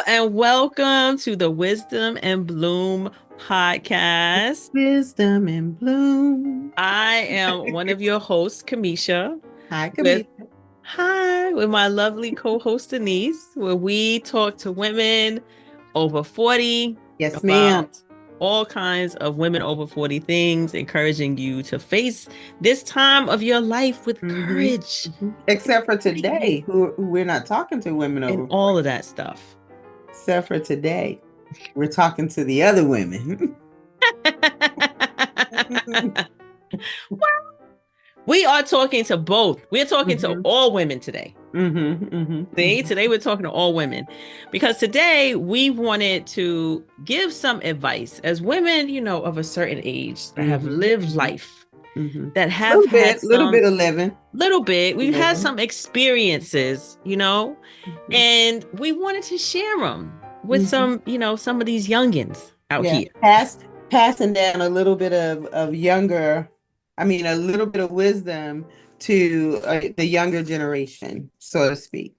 and welcome to the Wisdom and Bloom podcast. Wisdom and bloom. I am one of your hosts, Kamisha, Hi, with Camille. with my lovely co-host Denise, where we talk to women over 40 Yes, ma'am. about all kinds of women over 40 things, encouraging you to face this time of your life with hmm courage Except for today, who we're not talking to women and over all 40. of that stuff. Except for today, we're talking to the other women. We are talking to both. We're talking to hmm all women today. See, today we're talking to all women because today we wanted to give some advice as women, of a certain age that have hmm lived life, hmm that have had Little some bit of living. little bit, we've had Living. some experiences, hmm and we wanted to share them with hmm some of these youngins out Yeah. here. Passing down a little bit of a little bit of wisdom to the younger generation, so to speak.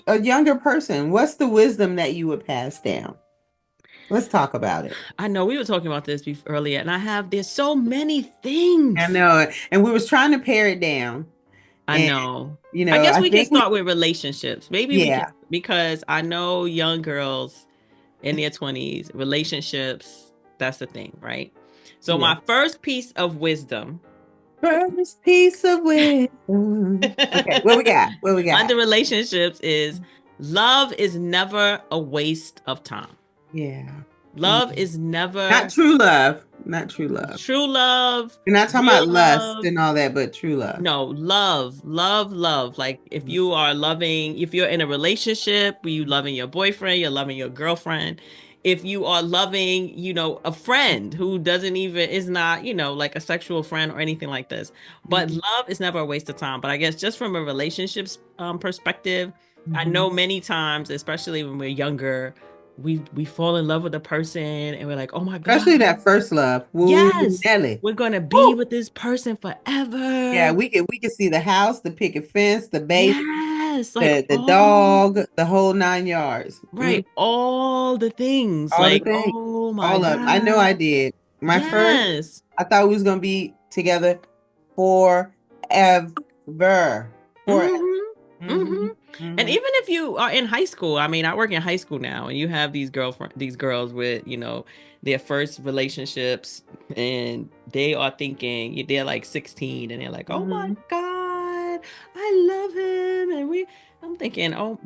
A younger person, what's the wisdom that you would pass down? Let's talk about it. I know we were talking about this earlier, and there's so many I things. know, and we was trying to pare it down, I and know. I guess I we can think we, start with relationships. Maybe we can, yeah, because I know young girls in their 20s, relationships, that's the thing, right? So, yeah. my first piece of wisdom First piece of wisdom. Okay, what we got? What we got? under relationships is love is never a waste of time. Yeah. Love is never Not true love. Not true love. true love, We're not talking real about lust love. and all that, but true love. No, love, love, love. Like if you are loving, if you're in a relationship, you loving your boyfriend, you're loving your girlfriend. If you are loving, a friend who doesn't even is not, like a sexual friend or anything like this. But Mhm, love is never a waste of time. But I guess just from a relationships perspective, I mhm. know many times, especially when we're younger, we fall in love with a person and we're like, oh my God, Especially that first love. Woo, yes, Nelly. we're gonna be Woo. with this person Yeah, forever. we could see the house, the picket fence, the baby, Yes, like the all dog, the whole 9 yards. right, all the things. All the Like, things. oh my All of them. I know God. I did. My first, Yes. I thought we was gonna be together forever. Forever. Mm-hmm. hmm Mm-hmm. And hmm even if you are in high school, I mean, I work in high school now, and you have these girls with, their first relationships, and they are thinking they're like 16, and they're like, oh my hmm God, I love him. I'm thinking, oh,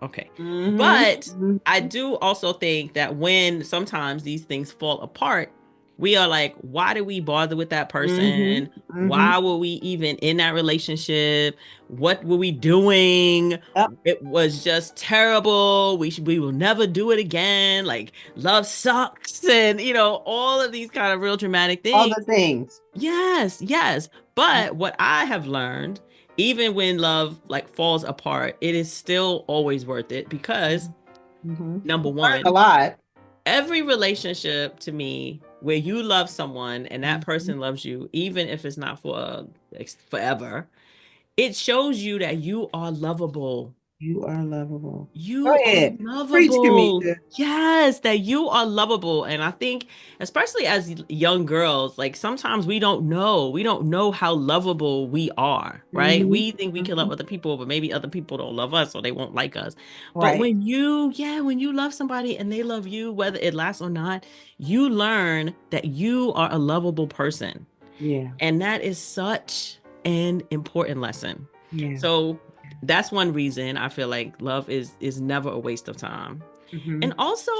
okay. hmm But I do also think that when sometimes these things fall apart, we are like, why do we bother with that hmm person? hmm Why were we even in that relationship? What were we doing? Yep. It was just terrible. We will never do it again. Like love sucks, and all of these kind of real dramatic All things. the things. Yes, yes. But what I have learned, even when love like falls apart, it is still always worth it because number Learned a one, lot. every relationship to me where you love someone and that Mhm. person loves you, even if it's not for forever, it shows you that you are lovable. You are lovable. Go You are ahead. Preach, lovable. Kamisha. Yes, that you are lovable. And I think, especially as young girls, like sometimes we don't know. We don't know how lovable we are, right? hmm We think we can love hmm other people, but maybe other people don't love us or they won't like us. But Right. when you love somebody and they love you, whether it lasts or not, you learn that you are a lovable person. Yeah. And that is such an important lesson. Yeah. So that's one reason I feel like love is never a waste of time. And hmm also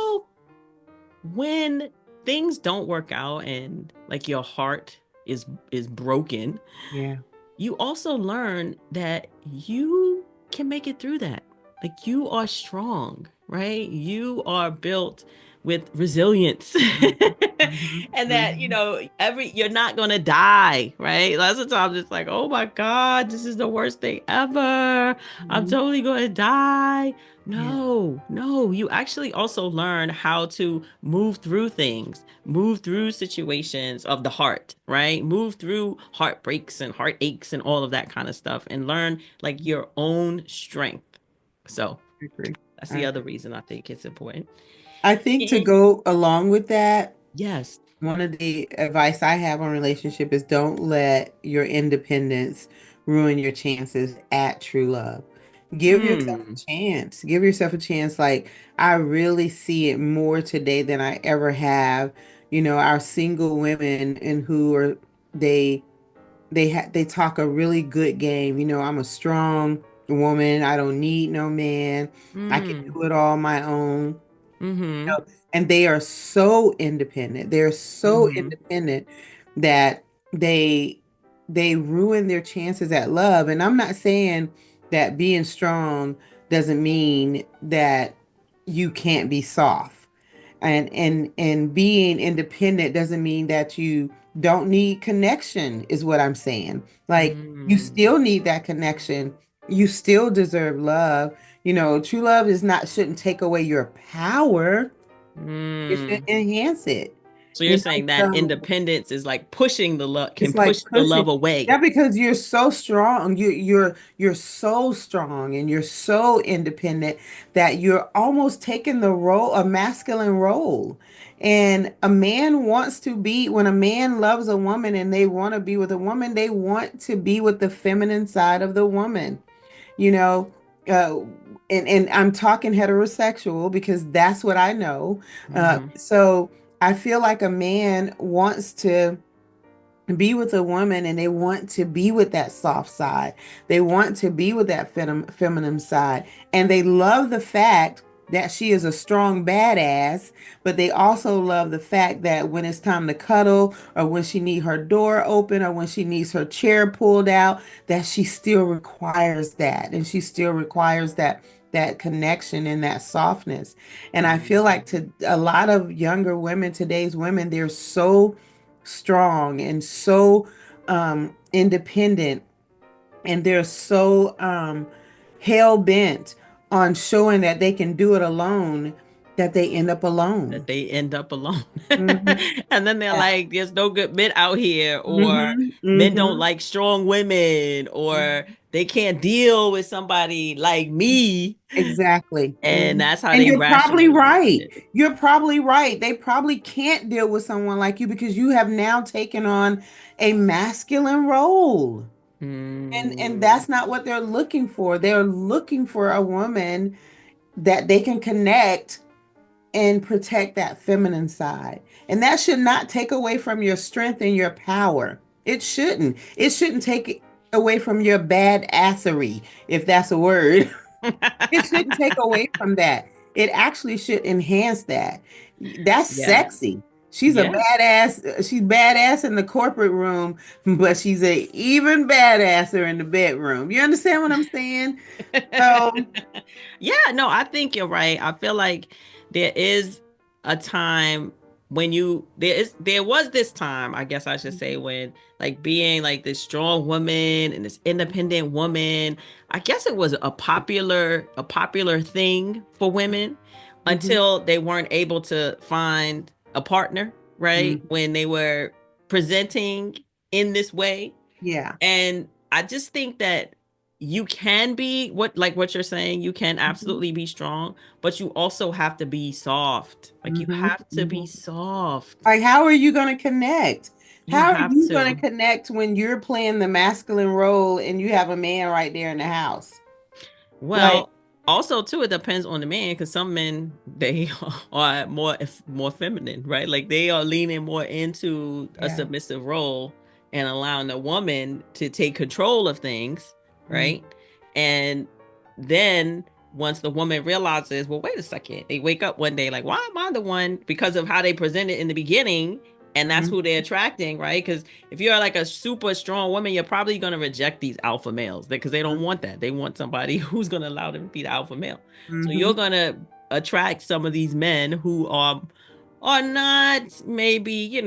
when things don't work out and like your heart is broken, Yeah. you also learn that you can make it through that. Like you are strong, right? You are built with resilience. hmm And that, hmm every you're not gonna die, right? Lots of times it's like, oh my God, this is the worst thing ever. I'm hmm totally gonna die. Yeah. No, no, you actually also learn how to move through things, move through situations of the heart, right? Move through heartbreaks and heartaches and all of that kind of stuff and learn like your own strength. So I agree. That's the I, other reason I think it's important. I think to And go along with that, yes. one of the advice I have on relationship is don't let your independence ruin your chances at true love. Give yourself Mm. a chance. Give yourself a chance. Like I really see it more today than I ever have. You know, our single women and who are they they talk a really good game. You know, I'm a strong woman. I don't need no man. I can Mm. do it all my own. Mm-hmm. And they are so independent. They're so Mm-hmm. independent that they they ruin their chances at love. And I'm not saying that being strong doesn't mean that you can't be soft. And being independent doesn't mean that you don't need connection, is what I'm saying. Like you Mm. still need that connection. You still deserve love. You know, true love is not shouldn't take away your power. It should Mm. enhance it. So You you're know, saying that so independence is like pushing the love, can it's push like the love pushing. away. Yeah, because you're so strong. You're so strong and you're so independent that you're almost taking the role, a masculine role. And a man wants to be, when a man loves a woman and they want to be with a woman, they want to be with the feminine side of the woman. You know, uh, and I'm talking heterosexual because that's what I know. Mm-hmm. So I feel like a man wants to be with a woman and they want to be with that soft side. They want to be with that feminine side. And they love the fact that she is a strong badass, but they also love the fact that when it's time to cuddle or when she needs her door open or when she needs her chair pulled out, that she still requires that and she still requires that connection and that softness. And I feel Mm-hmm. like to a lot of younger women, today's women, they're so strong and so independent and they're so hell bent on showing that they can do it alone that they end up That alone. they end up alone. Hmm. And then they're Yeah. like, there's no good men out here, or Hmm. men don't Hmm. like strong women, or Hmm. they can't deal with somebody like me. Exactly. And Hmm. that's how And they you're probably rationalize right. it. You're probably right. They probably can't deal with someone like you because you have now taken on a masculine role. And Mm. that's not what they're looking for. They're looking for a woman that they can connect and protect that feminine side. And that should not take away from your strength and your power. It shouldn't. It shouldn't take away from your badassery, if that's a word. It shouldn't take away from that. It actually should enhance that. That's Yeah. sexy. She's a Yeah. badass. She's badass in the corporate room, but she's a even badasser in the bedroom. You understand what I'm saying? So, Yeah, no, I think you're right. I feel like there is a time when there was this time, I guess I should say, when like being like this strong woman and this independent woman, I guess it was a popular thing for women mhm, until they weren't able to find a partner, right? mhm. When they were presenting in this way. Yeah. And I just think that you can be what you're saying, you can Mhm, absolutely be strong, but you also have to be soft. Like you mhm, have to be mhm. soft. Like, how are you going to connect? You How are have you going to to. connect when you're playing the masculine role and you have a man right there in the house? Like, Well, also too, it depends on the man because some men they are more feminine, right? Like they are leaning more into a yeah. submissive role and allowing the woman to take control of things, Mm, right? And then once the woman realizes, well, wait a second, they wake up one day like, why am I the one? Because of how they presented in the beginning, and that's mhm, who they're attracting, right? Because if you're like a super strong woman, you're probably going to reject these alpha males because they don't want that. They want somebody who's going to allow them to be the alpha male. So you're mhm, going to attract some of these men who are not maybe,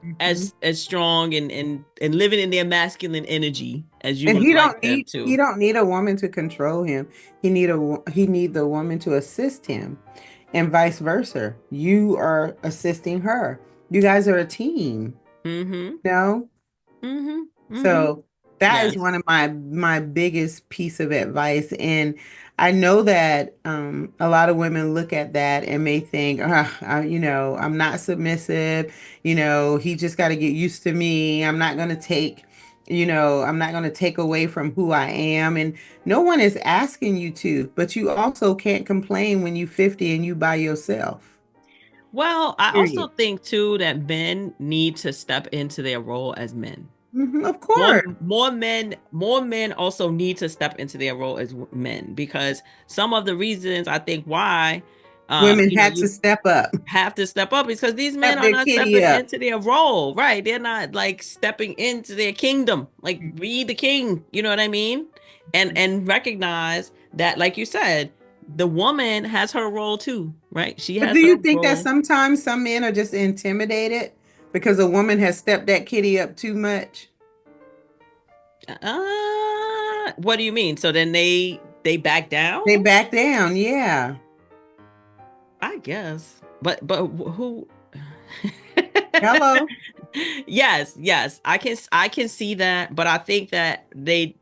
mhm. as strong and living in their masculine energy as you And would like them he to. don't need a woman to control him. He need the woman to assist him, and vice versa. You are assisting her. You guys are a team, Mhm. you know? Mhm. Mhm. So That is Yes. one of my biggest piece of advice. And I know that a lot of women look at that and may think, I'm not submissive. He just got to get used to me. I'm not going to take away from who I am. And no one is asking you to, but you also can't complain when you're 50 and you by yourself. Well, I also Period. think too that men need to step into their role as men. Of More course. more men also need to step into their role as men, because some of the reasons I think why Women had to you step up, have to step up is because these men step are their not kitty stepping up. into their role, right? They're not like stepping into their kingdom, like be the king, you know what I mean? And recognize that, like you said, the woman has her role too, right? She But do has her you think that role. sometimes some men are just intimidated because a woman has stepped that kitty up too much? What do you mean? So then they back down? They back down. Yeah. I guess. But who? Hello. Yes, yes. I can see that, but I think that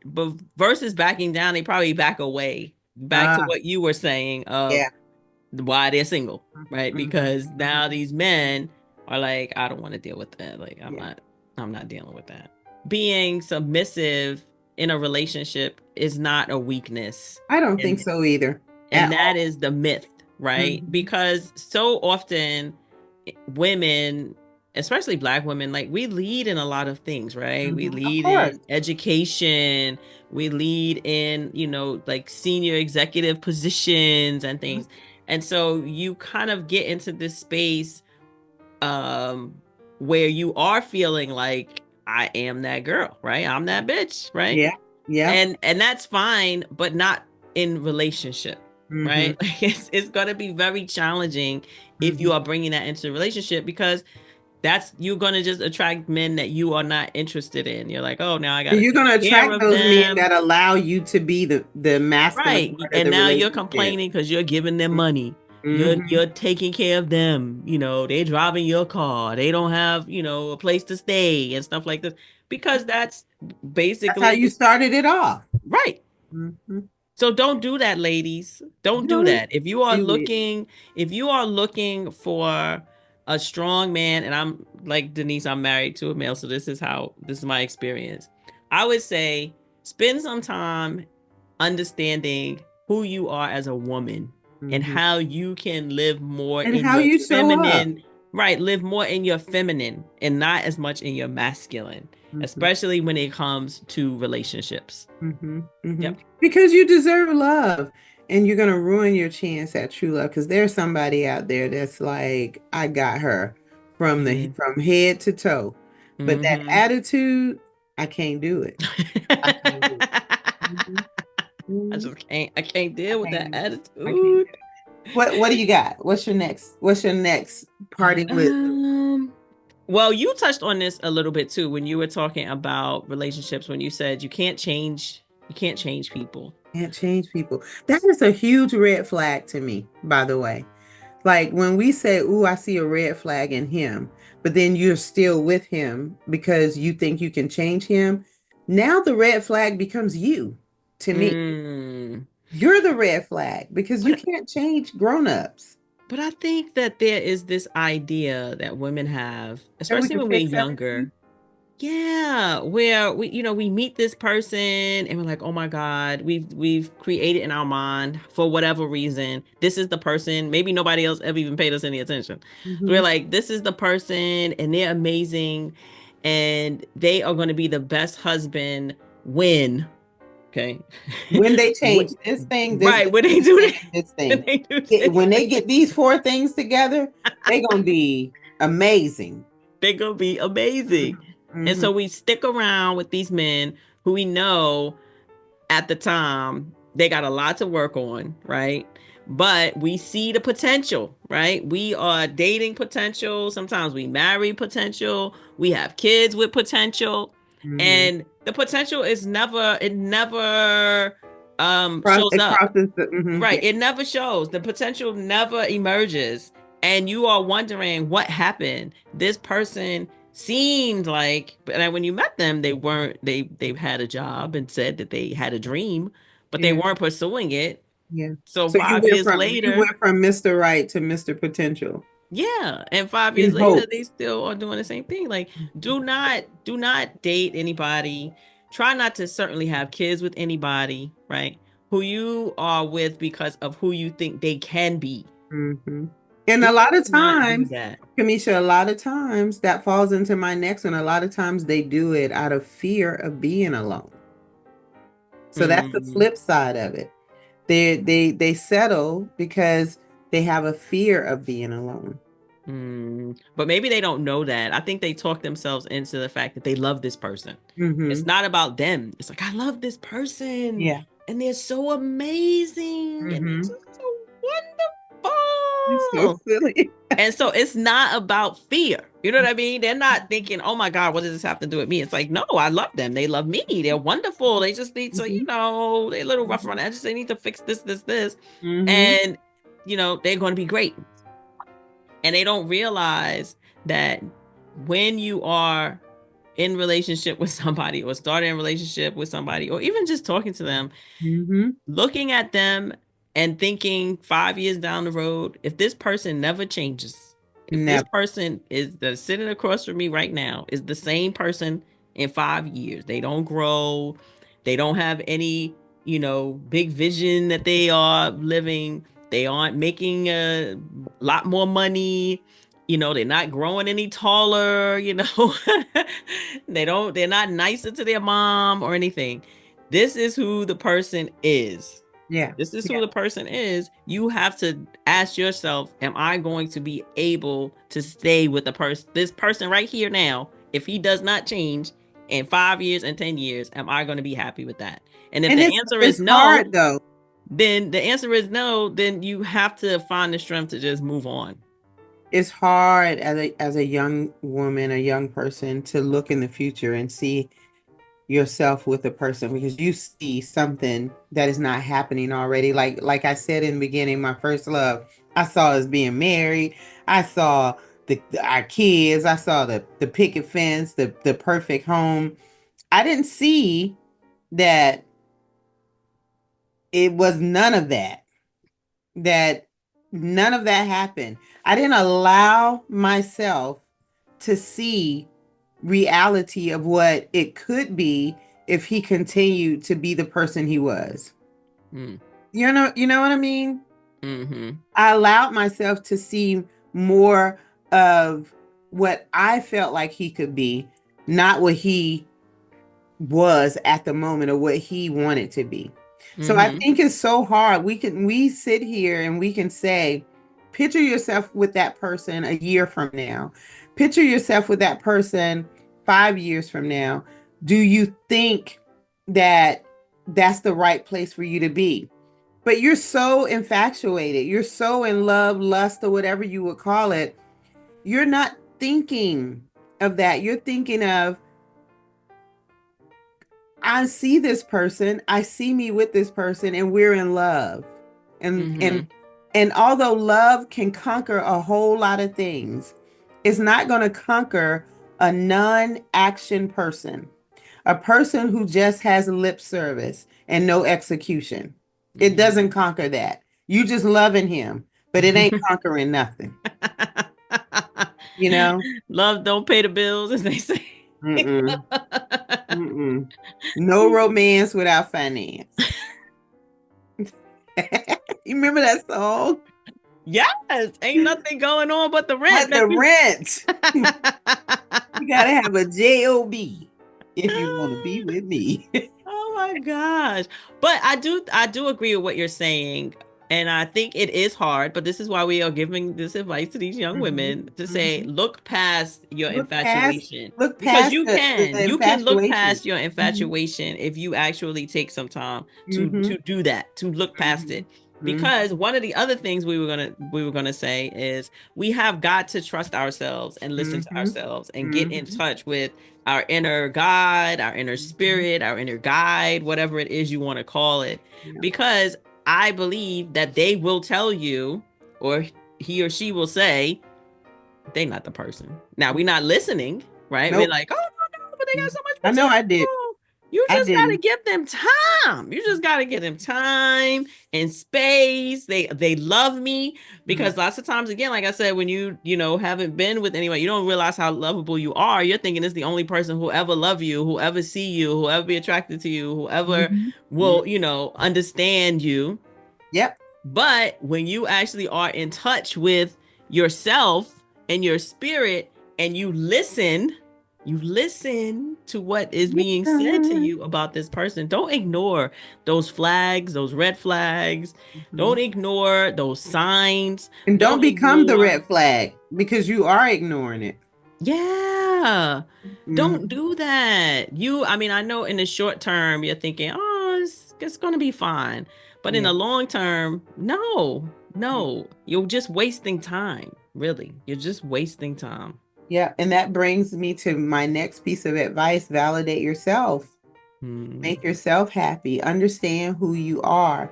but versus backing down, they probably back away. Back to Ah, what you were saying of yeah. why they're single, right? Hmm. Because now these men are like, I don't want to deal with that. Like Yeah. I'm not dealing with that. Being submissive in a relationship is not a weakness. I don't think And so either and at that all. is the myth, right? Hmm. Because so often women, especially black women, like we lead in a lot of things, right? We Of lead course. in education, we lead in, like senior executive positions and Mhm. things. And so you kind of get into this space um where you are feeling like I am that girl, right? I'm that bitch, right? Yeah. Yeah. And that's fine, but not in relationship, Hmm. right? Like it's going to be very challenging if Hmm. you are bringing that into a relationship, because that's you're going to just attract men that you are not interested in. You're like, oh, now I got And to you're take gonna care attract of those men them. that allow you to be the masculine Right. part of And the now you're relationship. complaining because you're giving them money. Hmm. You're taking care of them. They're driving your car. They don't have, a place to stay and stuff like this. Because that's That's how basically you started it off. right. Hmm. So don't do that, ladies. Don't do Don't that. do it. If you are looking for a strong man, and I'm like Denise, I'm married to a male, so this is my experience. I would say spend some time understanding who you are as a woman and Hmm. how you can live more And in how your you show up. feminine, right? Live more in your feminine and not as much in your masculine, Hmm. especially when it comes to relationships. Hmm. Hmm. Yep. Because you deserve love, and you're gonna ruin your chance at true love because there's somebody out there that's like, I got her Mm-hmm. from head to toe, but that Mm-hmm. attitude, I can't do it. I can't do it. I Hmm. just can't. I can't I deal with that can't do it. I can't do attitude. it. What do you got? What's your next parting wisdom? Um. Well, you touched on this a little bit too when you were talking about relationships. When you said you can't change people. Can't change people. That is a huge red flag to me, by the way. Like when we say, "Ooh, I see a red flag in him," but then you're still with him because you think you can change him. Now the red flag becomes you to me. Mm. You're the red flag because you But can't change grown-ups. but I think that there is this idea that women have, That we especially can when we're fix everything. younger. Yeah, where we meet this person and we're like, oh my God, we've created in our mind for whatever reason, this is the person. Maybe nobody else ever even paid us any attention. So we're Hmm. like, this is the person, and they're amazing, and they are going to be the best husband when, okay, When they change When- this thing, right, when they this do thing, that, this when thing, they do this, when they get these four things together, they're gonna be amazing. they're gonna be amazing. And Hmm. so we stick around with these men who we know at the time they got a lot to work on, right? But we see the potential, right? We are dating potential. Sometimes we marry potential. We have kids with potential. Hmm. And the potential is never, it never shows It up. crosses the, Right. yeah. It never shows. The potential never emerges. And you are wondering what happened. This person seemed like, but when you met them, they weren't, they had a job and said that they had a dream, but they Yeah. weren't pursuing it. Yeah. So So five years you later, went from Mr. Right to Mr. Potential yeah, and 5 years in later, hope. they still are doing the same thing. Like, do not date anybody. Try not to certainly have kids with anybody, right? Who you are with because of who you think they can be. Hmm. And a Do lot of not do times, that. Kamisha, a lot of times that falls into my next one. A lot of times they do it out of fear of being alone. So that's the Mm. flip side of it. They settle because they have a fear of being alone. But maybe they don't know that. I think they talk themselves into the fact that they love this person. It's Hmm. not about them. It's like, I love this person Yeah. and they're so amazing and they're Hmm. just so It's so wonderful. silly. And so it's not about fear. You know what I mean? They're not thinking, oh my God, what does this have to do with me? It's like, no, I love them. They love me. They're wonderful. They just need to, Hmm. they're a little rough around the edges. They need to fix this, this, this. Hmm. And, they're going to be great. And they don't realize that when you are in relationship with somebody or starting a relationship with somebody or even just talking to them, Hmm. looking at them and thinking 5 years down the road, if this person never changes, if this Never. person is that's sitting across from me right now is the same person in 5 years, they don't grow, they don't have any, big vision that they are living, they aren't making a lot more money, they're not growing any taller, they're not nicer to their mom or anything. This is who the person is. Yeah. This is who Yeah. the person is. You have to ask yourself, am I going to be able to stay with this person right here now? If he does not change in 5 years and 10 years, am I going to be happy with that? And if And the answer is it's no, hard though. then you have to find the strength to just move on. It's hard as a young woman, a young person to look in the future and see yourself with a person because you see something that is not happening already. Like I said in the beginning, my first love, I saw us being married. I saw our kids. I saw the picket fence, the perfect home. I didn't see that it was none of that. That none of that happened. I didn't allow myself to see reality of what it could be if he continued to be the person he was. Mm. You know what I mean? Mm-hmm. I allowed myself to see more of what I felt like he could be, not what he was at the moment or what he wanted to be. So I Mm-hmm. think it's so hard. We sit here and we can say, picture yourself with that person a year from now. Picture yourself with that person 5 years from now. Do you think that that's the right place for you to be? But you're so infatuated. You're so in love, lust, or whatever you would call it. You're not thinking of that. You're thinking of, I see this person, I see me with this person, and we're in love. And Mm-hmm. and and although love can conquer a whole lot of things, it's not going to conquer a non-action person, a person who just has lip service and no execution. It Mm-hmm. doesn't conquer that. You just loving him, but it ain't conquering nothing, you know? Love don't pay the bills, as they say. Mm-mm, mm-mm. No romance without finance. You remember that song? Yes, ain't nothing going on but the rent, But the baby. rent. You gotta have a job if you want to be with me. Oh my gosh. But I do agree with what you're saying. And I think it is hard, but this is why we are giving this advice to these young Hmm. women to say, Hmm. look past your Look past, infatuation. look Because past you the can. You can look infatuation. past your Hmm. infatuation if you actually take some time to Hmm. to do that, to look past Hmm. it. Hmm. Because one of the other things we were gonna say is we have got to trust ourselves and listen to Hmm. ourselves and get in Hmm. touch with our inner God, our inner Hmm. spirit, our inner guide, whatever it is you want to call it. Yeah. Because I believe that they will tell you, or he or she will say, they're not the person. Now, we're not listening. right? We're Nope. like, oh no, but they got so much I know I did. potential. You I just gotta didn't. give them time. You just gotta give them time and space. They love me Mm, because lots of times, again, like I said, when you haven't been with anyone, you don't realize how lovable you are. You're thinking it's the only person who ever love you, who ever see you, who ever be attracted to you, who ever mhm, mm. will, understand you. Yep. But when you actually are in touch with yourself and your spirit and you listen to what is being said to Mhm. you about this person. Don't ignore those flags, those red flags. Don't ignore those signs. And don't Don't become the ignore red flag because you are ignoring it. yeah. Don't Mhm. do that. I mean, I know in the short term you're thinking, oh, it's going to be fine. But in Yeah. the long term, no, no. You're just wasting time. Really. You're just wasting time. Yeah. And that brings me to my next piece of advice: validate yourself, Hmm. make yourself happy, understand who you are.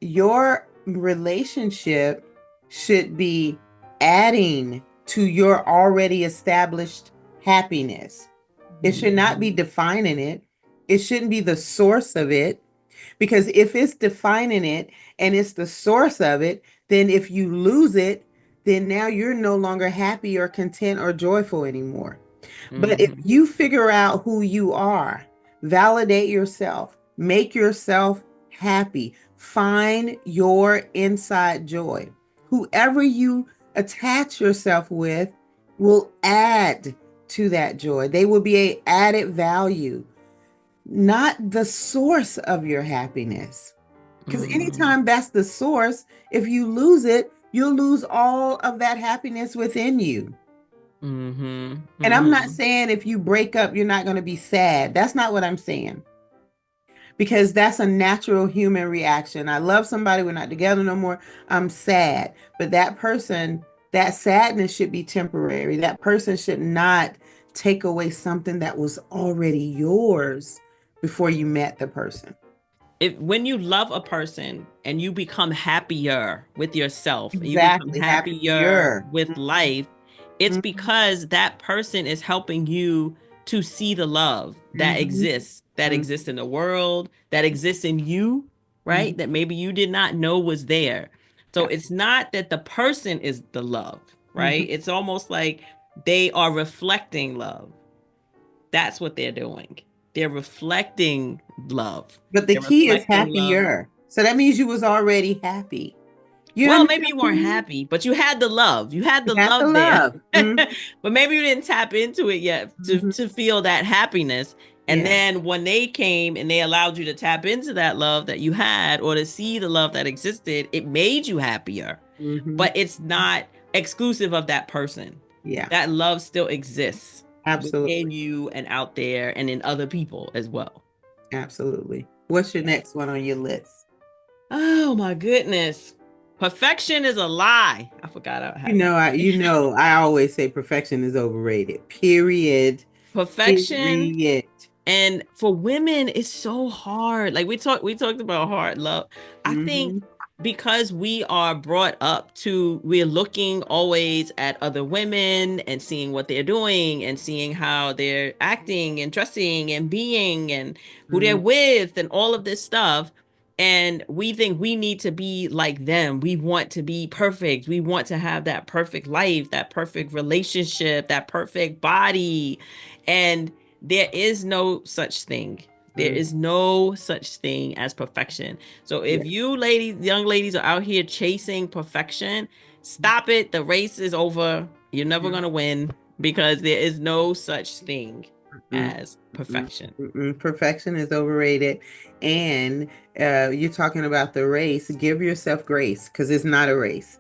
Your relationship should be adding to your already established happiness. It should not be defining it. It shouldn't be the source of it. Because if it's defining it and it's the source of it, then if you lose it, then now you're no longer happy or content or joyful anymore. But if Hmm. you figure out who you are, validate yourself, make yourself happy, find your inside joy. Whoever you attach yourself with will add to that joy. They will be a added value, not the source of your happiness. Because Hmm. anytime that's the source, if you lose it, you'll lose all of that happiness within you. Hmm. And I'm not Hmm. saying if you break up, you're not going to be sad. That's not what I'm saying. Because that's a natural human reaction. I love somebody, we're not together no more. I'm sad. But that person, that sadness should be temporary. That person should not take away something that was already yours before you met the person. If when you love a person and you become happier with yourself and you become Exactly. happier Happier. with life, it's Mhm, because that person is helping you to see the love mhm, that mhm, exists in the world, that exists in you, right? mhm. That maybe you did not know was there. So it's Absolutely. not that the person is the love, right? Mhm. It's almost like they are reflecting love. That's what they're doing. They're reflecting love. But the They're key is reflecting love. happier. So that means you was already happy. You Well, understand maybe you what I weren't mean? happy, but you had the love. You had You the got the love there. love. Mhm, But maybe you didn't tap into it yet mhm. to feel that happiness. And Yeah. then when they came and they allowed you to tap into that love that you had or to see the love that existed, it made you happier. Mhm. But it's not exclusive of that person. Yeah. That love still exists Absolutely. within you and out there and in other people as well. Absolutely. What's your Yes. next one on your list? Oh my goodness. Perfection is a lie. I forgot I had that. I always say perfection is overrated. Period. Perfection. Period. And for women, it's so hard. Like we talked about hard love. I think Hmm. because we are brought up to, we're looking always at other women and seeing what they're doing and seeing how they're acting and dressing and being and who they're Hmm. with and all of this stuff. And we think we need to be like them. We want to be perfect. We want to have that perfect life, that perfect relationship, that perfect body. And there is no such thing. There Hmm. is no such thing as perfection. So Yeah. if you ladies, young ladies are out here chasing perfection, stop it. The race is over. You're never Yeah. going to win because there is no such thing Mm-mm, as mm-mm, perfection. Perfection is overrated. And you're talking about the race. Give yourself grace because it's not a race.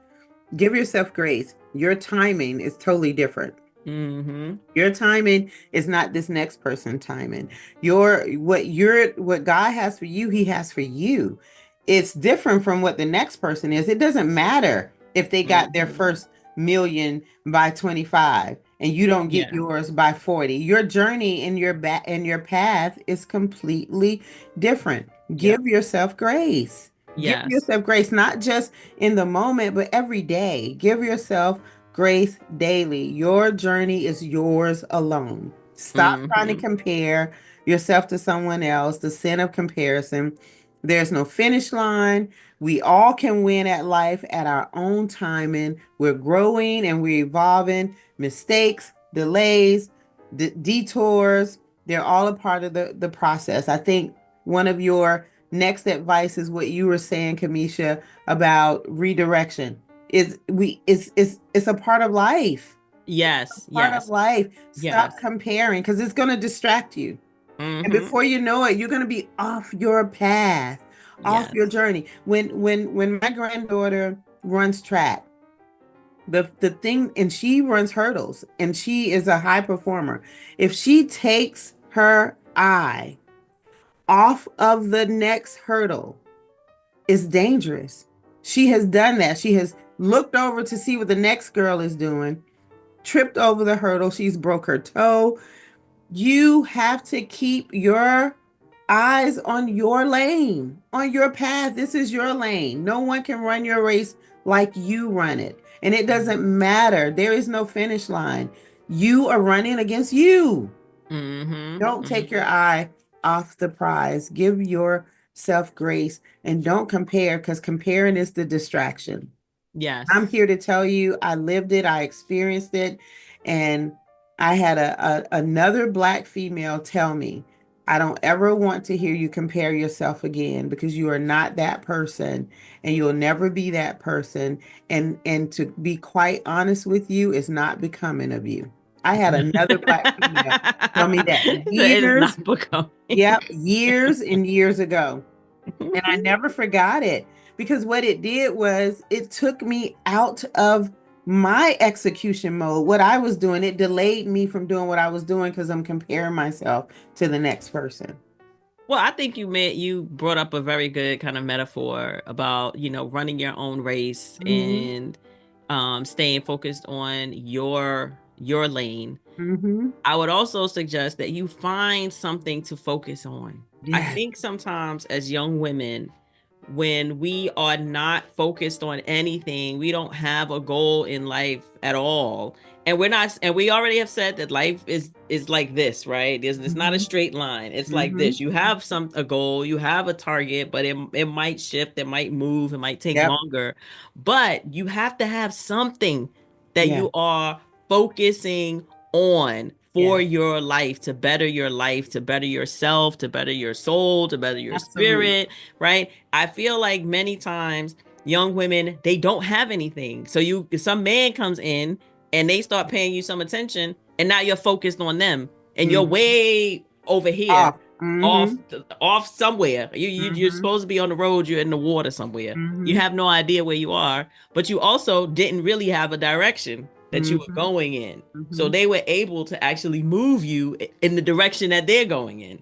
Give yourself grace. Your timing is totally different. Mhm. Your timing is not this next person timing. What God has for you, he has for you. It's different from what the next person is. It doesn't matter if they got their Mhm. first million by 25 and you don't get Yeah. yours by 40. Your journey and your path is completely different. Yep. Give yourself grace. Give Yes. yourself grace, not just in the moment, but every day. Give yourself grace daily. Your journey is yours alone. Stop trying to Mm-hmm. compare yourself to someone else, the sin of comparison. There's no finish line. We all can win at life at our own timing. We're growing and we're evolving. Mistakes, delays, detours, they're all a part of the process. I think one of your next advice is what you were saying, Kamisha, about redirection. It's a part of life. Yes, Part of yes, life. Stop yes. comparing because it's going to distract you. And Mm-hmm. before you know it, you're going to be off your path, off your Yes. journey. When my granddaughter runs track, the thing, and she runs hurdles, and she is a high performer. If she takes her eye off of the next hurdle, it's dangerous. She has done that. She has looked over to see what the next girl is doing, tripped over the hurdle. She's broke her toe. You have to keep your eyes on your lane, on your path. This is your lane. No one can run your race like you run it. And it doesn't matter. There is no finish line. You are running against you. Mm-hmm. Don't take your Mm-hmm. eye off the prize. Give yourself grace and don't compare because comparing is the distraction. I'm Yes. here to tell you I lived it, I experienced it, and I had another black female tell me, I don't ever want to hear you compare yourself again because you are not that person and you'll never be that person. And to be quite honest with you, it's not becoming of you. I had another black female tell me that It is years, not becoming. yep, years and years ago. And I never forgot it because what it did was it took me out of my execution mode. What I was doing, it delayed me from doing what I was doing because I'm comparing myself to the next person. Well, I think you brought up a very good kind of metaphor about, running your own race Hmm. and staying focused on your lane. Hmm. I would also suggest that you find something to focus on. I Yes. think sometimes as young women, when we are not focused on anything, we don't have a goal in life at all. And we already have said that life is like this, right? It's not a Hmm. straight line. It's like Hmm. this. You have a goal, you have a target, but it might shift, it might move, it might take Yep. longer. But you have to have something that Yeah. you are focusing on for Yes. your life, to better your life, to better yourself, to better your soul, to better your Absolutely. spirit, right? I feel like many times young women, they don't have anything. So some man comes in and they start paying you some attention and now you're focused on them and you're Hmm. way over here, Off. Hmm. off off somewhere. You're Hmm. supposed to be on the road, you're in the water somewhere. You Hmm. have no idea where you are, but you also didn't really have a direction that you were Hmm. going in. So Hmm. they were able to actually move you in the direction that they're going in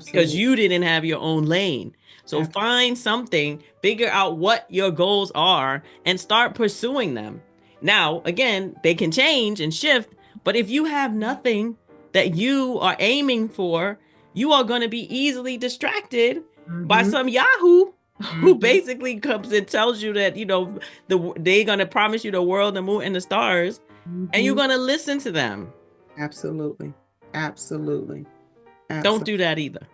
because Absolutely. you didn't have your own lane. So Absolutely. find something, figure out what your goals are, and start pursuing them. Now, again, they can change and shift, but if you have nothing that you are aiming for, you are going to be easily distracted by Hmm. some Yahoo who Hmm. basically comes and tells you that, they're going to promise you the world, the moon, and the stars, and you're Hmm. going to listen to them. Absolutely. Absolutely. Don't Absolutely. do that either.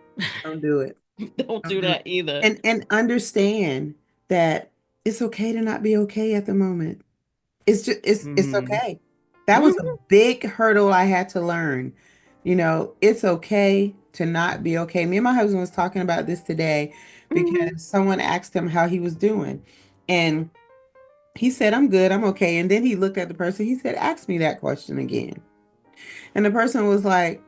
Don't do it. Don't Don't do do it. that either. And understand that it's okay to not be okay at the moment. It's just it's Mm-hmm. okay. That was a Mm-hmm. big hurdle I had to learn. It's okay to not be okay. Me and my husband was talking about this today Mm-hmm. because someone asked him how he was doing. And he said, I'm good, I'm okay. And then he looked at the person, he said, ask me that question again. And the person was like,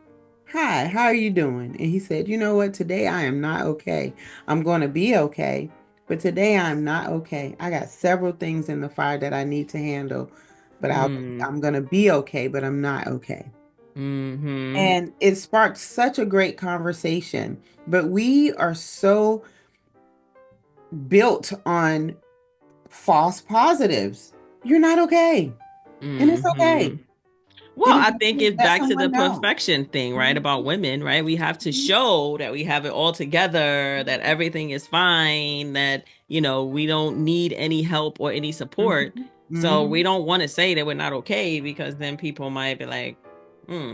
hi, how are you doing? And he said, you know what? Today I am not okay. I'm going to be okay. But today I'm not okay. I got several things in the fire that I need to handle, but Mm-hmm. I'm going to be okay, but I'm not okay. Mm-hmm. And it sparked such a great conversation. But we are so built on false positives. You're not okay. And it's Mm-hmm. okay. Well, And it's I think okay to it's let back to the someone know. perfection thing, right? Mhm, About women, right? We have to mhm, show that we have it all together, that everything is fine, that, we don't need any help or any support. mhm, So we Hmm. don't want to say that we're not okay because then people might be like, hmm,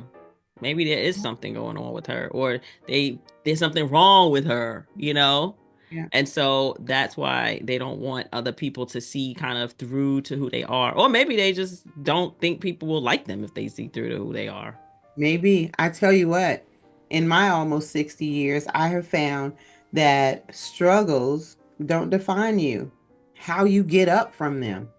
maybe there is something going on with her, or there's something wrong with her, you know? Yeah. And so that's why they don't want other people to see kind of through to who they are. Or maybe they just don't think people will like them if they see through to who they are. Maybe. I tell you what, in my almost 60 years, I have found that struggles don't define you. How you get up from them,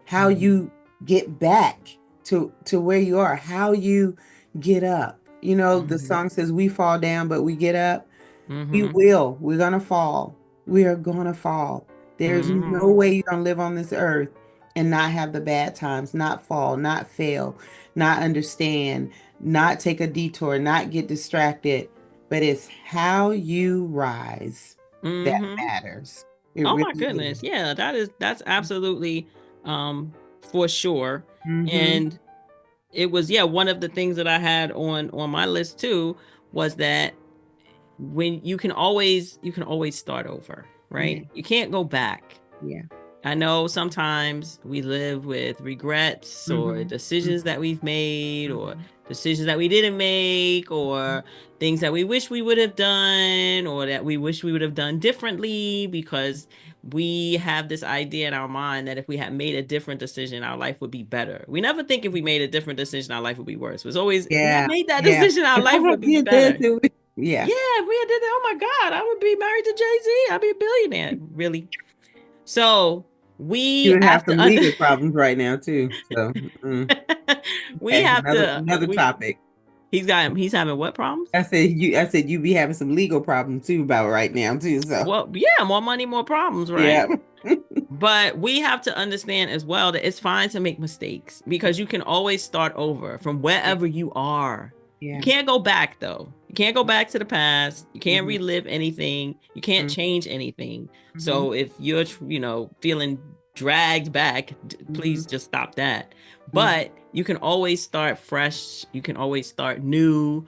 how Mm-hmm. you get back to where you are, how you get up. You know, the Mm-hmm. song says we fall down, but we get up. We Mm-hmm. will. We're gonna fall. We are gonna fall. There's no Mm-hmm. way you're gonna live on this earth and not have the bad times, not fall, not fail, not understand, not take a detour, not get distracted. But it's how you rise that Mm-hmm. matters. It Oh really my is. goodness. Yeah, that's absolutely for sure. Mm-hmm. And it was, yeah, one of the things that I had on my list too was that when you can always start over, Yeah. right? You can't go back. Yeah. I know sometimes we live with regrets or Mm-hmm. decisions Mm-hmm. that we've made or Mm-hmm. decisions that we didn't make or things that we wish we would have done or that we wish we would have done differently because we have this idea in our mind that if we had made a different decision, our life would be better. We never think if we made a different decision, our life would be worse. It's always if we had Yeah. made that Yeah. decision, our If I life would had be did this, better. yeah. Yeah, if we had did that, oh my God, I would be married to Jay-Z. I'd be a billionaire. Really? So You we would have have some to legal problems right now too. So, we okay, have to another we topic. he's having what problems? I said you be having some legal problems too about right now too. So, Well, yeah, more money, more problems, yeah. right? But we have to understand as well that it's fine to make mistakes because you can always start over from Yeah. wherever you are. You Yeah. can't go back though. You can't go back to the past. You can't Hmm. relive anything. You can't Hmm. change anything. Hmm. So if you're, feeling dragged back, Hmm. please just stop that. Hmm. But you can always start fresh. You can always start new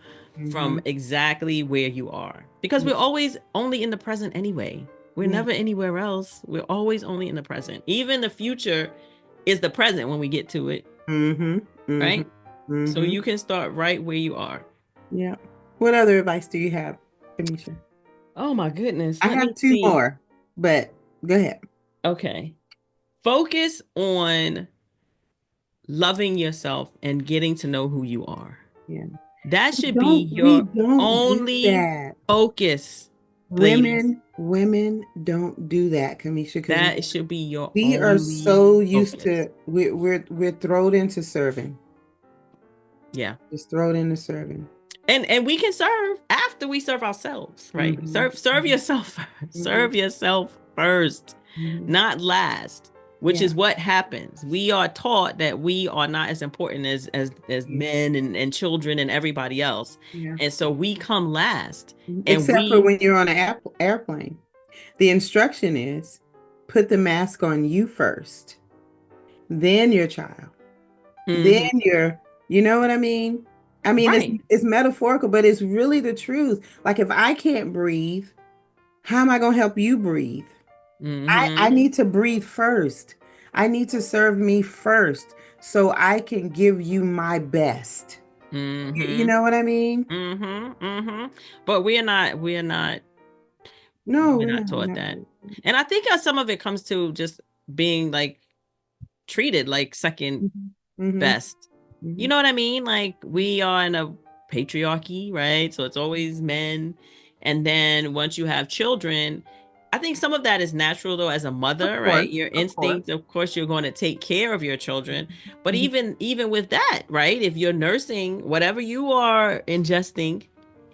from Hmm. exactly where you are because we're always only in the present anyway. We're Yeah. never anywhere else. We're always only in the present. Even the future is the present when we get to it, Hmm. Hmm. right? So Hmm. you can start right where you are. Yeah. What other advice do you have, Kamisha? Oh my goodness. I Let have me two see. more, but go ahead. Okay. Focus on loving yourself and getting to know who you are. Yeah. That should be We your don't do only that. focus, ladies. Women don't do that, Kamisha, because That should be your we are only so used focus. to we're thrown into serving. Yeah. Just throw it into serving. And we can serve after we serve ourselves, right? Hmm. Serve yourself first. Hmm. Serve yourself first, Hmm. not last, which Yeah. is what happens. We are taught that we are not as important as Yeah. men and children and everybody else. Yeah. And so we come last and Except for we when you're on an airplane. The instruction is put the mask on you first, then your child, then mhm, you know what I mean? I mean, right. it's metaphorical, but it's really the truth. Like if I can't breathe, how am I going to help you breathe? I Mhm. need to breathe first. I need to serve me first so I can give you my best. You Mhm. know what I mean? Mhm. Mhm. But we're not No, we're we're not not. We're taught not. that. And I think some of it comes to just being like treated like second Hmm. best. You Hmm. know what I mean? Like we are in a patriarchy, right? So it's always men. And then once you have children, I think some of that is natural though as a Of mother, right? course. Your Of course. instinct, of course, you're going to take care of your children. But Mhm. even with that, right? If you're nursing, whatever you are ingesting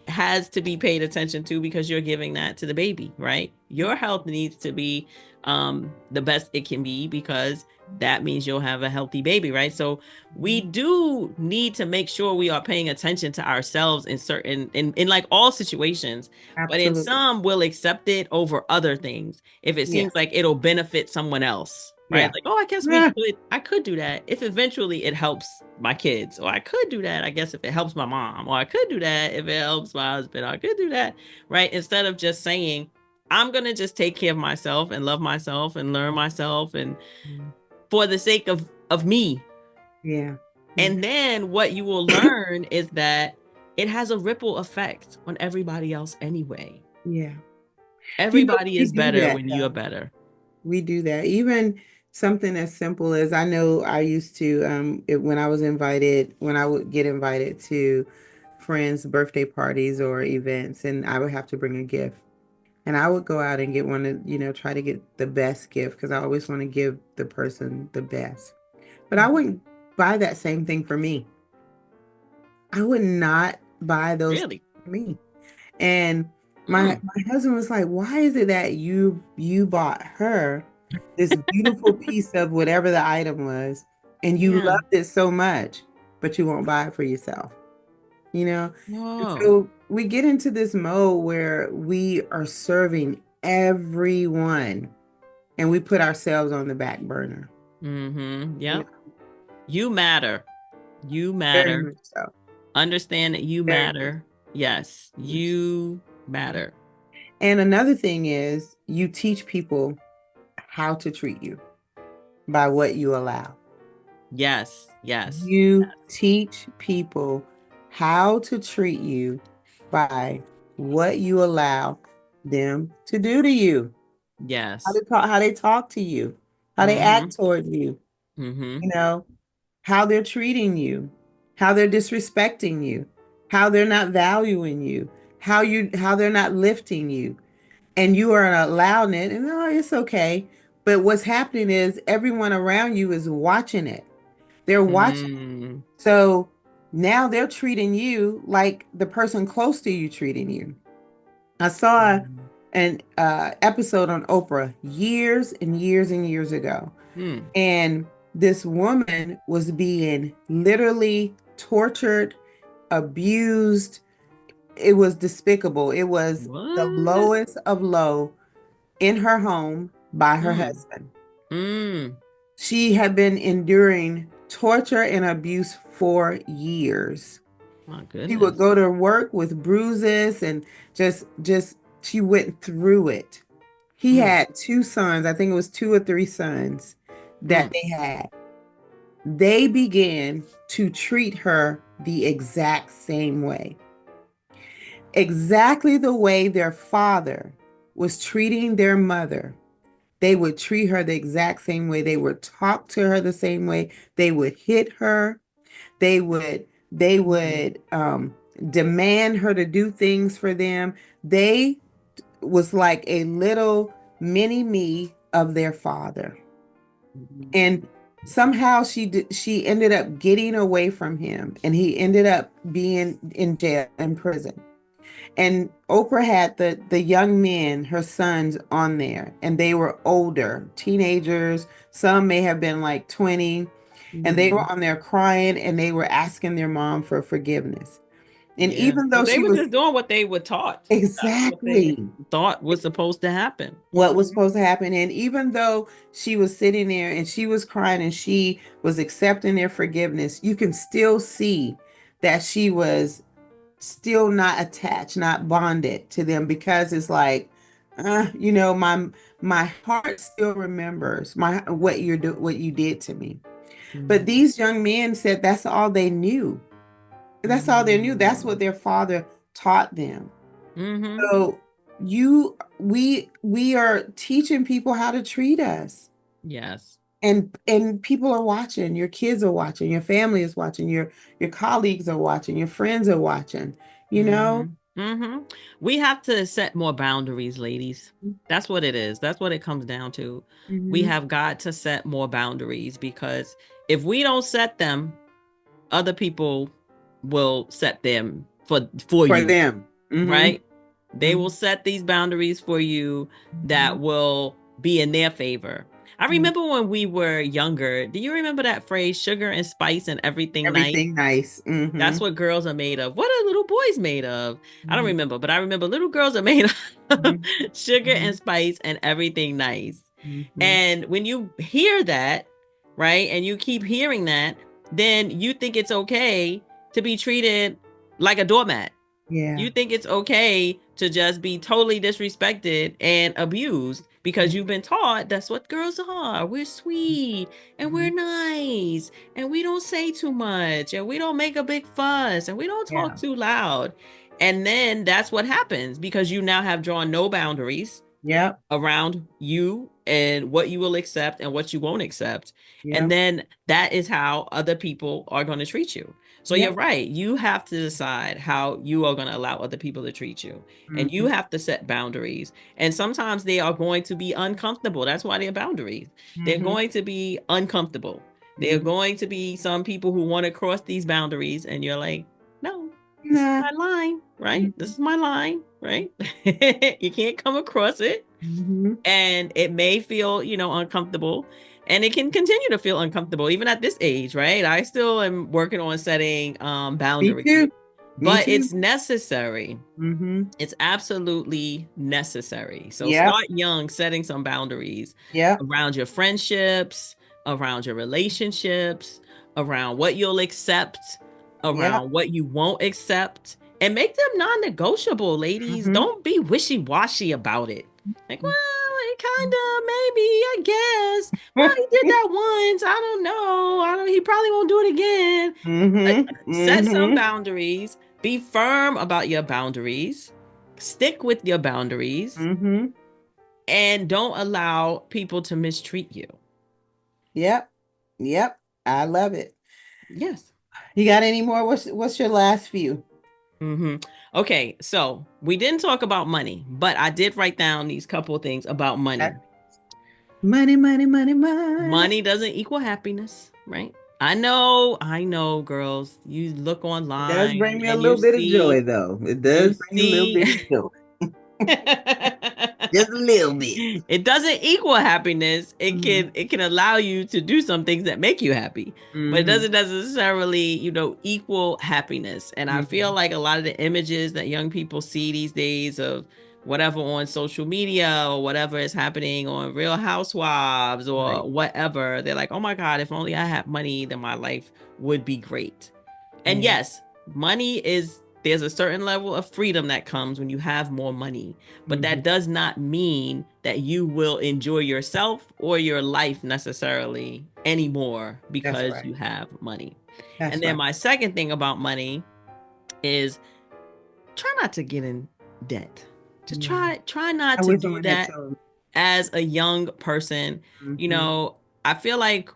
has to be paid attention to because you're giving that to the baby, right? Your health needs to be the best it can be because that means you'll have a healthy baby, right? So we do need to make sure we are paying attention to ourselves in certain in like all situations, but in Absolutely. some we'll accept it over other things if it Yeah. seems like it'll benefit someone else, right? Yeah. Like, oh, I guess Yeah. I could do that if eventually it helps my kids, or I could do that, I guess, if it helps my mom, or I could do that if it helps my husband, or I could do that, right? Instead of just saying, I'm gonna just take care of myself and love myself and learn myself and for the sake of me. Yeah. Yeah. And then what you will learn is that it has a ripple effect on everybody else anyway. Yeah. Everybody We is do better that when you're though. better. We do that. Even something as simple as I know I used to, when I was invited, when I would get invited to friends' birthday parties or events, and I would have to bring a gift. And I would go out and get one of, try to get the best gift because I always want to give the person the best. But I wouldn't buy that same thing for me. I would not buy those things Really? for me. And Mm, my husband was like, "Why is it that you bought her this beautiful piece of whatever the item was, and you yeah. loved it so much, but you won't buy it for yourself?" You know? And Whoa. so we get into this mode where we are serving everyone and we put ourselves on the back burner. Mm-hmm. You know, Yep. You matter. You very matter. much so. Understand that you Very much. matter. Yes, you matter. And another thing is you teach people how to treat you by what you allow. Yes, yes, You teach people how to treat you by what you allow them to do to you, yes. how they talk to you, how they Mm-hmm. act toward you, Mm-hmm. you know, how they're treating you, how they're disrespecting you, how they're not valuing you, how they're not lifting you. And you are allowing it, and oh, it's okay. But what's happening is everyone around you is watching it. They're watching. Mm. So now they're treating you like the person close to you treating you. I saw Mm. an episode on Oprah years and years and years ago, Mm. and this woman was being literally tortured, abused. It was despicable. It was the What? lowest of low in her home by her Mm. husband. Mm. She had been enduring torture and abuse for years. My She would goodness. go to work with bruises and just she went through it. He Mm. had two sons, I think it was two or three sons that Mm. they had. They began to treat her the exact same way. Exactly the way their father was treating their mother. They would treat her the exact same way. They would talk to her the same way. They would hit her. They would demand her to do things for them. They was like a little mini me of their father. And somehow she ended up getting away from him, and he ended up being in jail, in prison. And Oprah had the young men, her sons, on there, and they were older, teenagers. Some may have been like 20, and they Mm. were on there crying, and they were asking their mom for forgiveness. And Yeah. even though Because they she were was just doing what they were taught. That's what they exactly thought was supposed to happen. what was Mm-hmm. supposed to happen, and even though she was sitting there and she was crying and she was accepting their forgiveness, you can still see that she was still not attached, not bonded to them, because it's like, my heart still remembers my what you did to me. But Mm-hmm. these young men said that's all they knew. That's all they knew. That's what their father taught them. Mm-hmm. So we are teaching people how to treat us. Yes. And people are watching, your kids are watching, your family is watching, your colleagues are watching, your friends are watching, you know? Mm-hmm. Mm-hmm. We have to set more boundaries, ladies. That's what it is. That's what it comes down to. We Mhm. have got to set more boundaries because if we don't set them, other people will set them for For you, them. Hmm. right? They will set these boundaries for you that will be in their favor. I remember when we were younger. Do you remember that phrase, sugar and spice and everything nice? Everything nice. That's Hmm. what girls are made of. What are little boys made of? I don't Hmm. remember, but I remember little girls are made of Hmm. sugar and Hmm. spice and everything nice. Hmm. And when you hear that, right, and you keep hearing that, then you think it's okay to be treated like a doormat. Yeah. You think it's okay to just be totally disrespected and abused. because you've been taught that's what girls are. We're sweet and we're Mhm. nice and we don't say too much and we don't make a big fuss and we don't talk Yeah. too loud. And then that's what happens because you now have drawn no boundaries Yep. around you and what you will accept and what you won't accept. And Yep. then that is how other people are going to treat you. So you're Yep. right. You have to decide how you are going to allow other people to treat you. And you Mhm. have to set boundaries. And sometimes they are going to be uncomfortable. That's why they're boundaries. They're Mhm. going to be uncomfortable. There are Mhm. going to be some people who want to cross these boundaries, and you're like, no, this is Nah. my line, right? This Mhm. is my line, right? You can't come across it, Mhm. and it may feel uncomfortable, and it can continue to feel uncomfortable even at this age, right? I still am working on setting Me boundaries, too. Me but too. it's necessary. Mhm. It's absolutely necessary. So Yep. start young, setting some boundaries Yep. around your friendships, around your relationships, around what you'll accept, Yep. around what you won't accept, and make them non-negotiable, ladies. Mhm. Don't be wishy-washy about it. Like, well, it kind of, maybe, I guess. Well, he did that once. I don't know. I don't. He probably won't do it again. Uh, Mhm. Set some Mhm. boundaries. Be firm about your boundaries. Stick with your boundaries Mhm. and don't allow people to mistreat you. Yep. Yep. I love it. Yes. You got any more? What's your last few? hmm Okay, so we didn't talk about money, but I did write down these couple of things about Okay. money. Money, money, money, money. Money doesn't equal happiness, right? I know, girls. You look It does bring online me a and little bit of joy, though. It you does bring a little see bit of joy. Just a little bit. it doesn't equal happiness. It Mhm. can allow you to do some things that make you happy, but it Mhm. doesn't necessarily, equal happiness. And I feel Mhm. like a lot of the images that young people see these days of whatever on social media or whatever is happening on Real Housewives Right. or whatever, they're like, "Oh my God, if only I had money, then my life would be great." And Yeah. yes, there's a certain level of freedom that comes when you have more money, but Mhm. that does not mean that you will enjoy yourself or your life necessarily anymore That's because right. you have money. And That's then right. my second thing about money is try not to get in debt. Just Yeah. try not I to wish do someone had that told me. as a young person. you Mhm. know, I feel like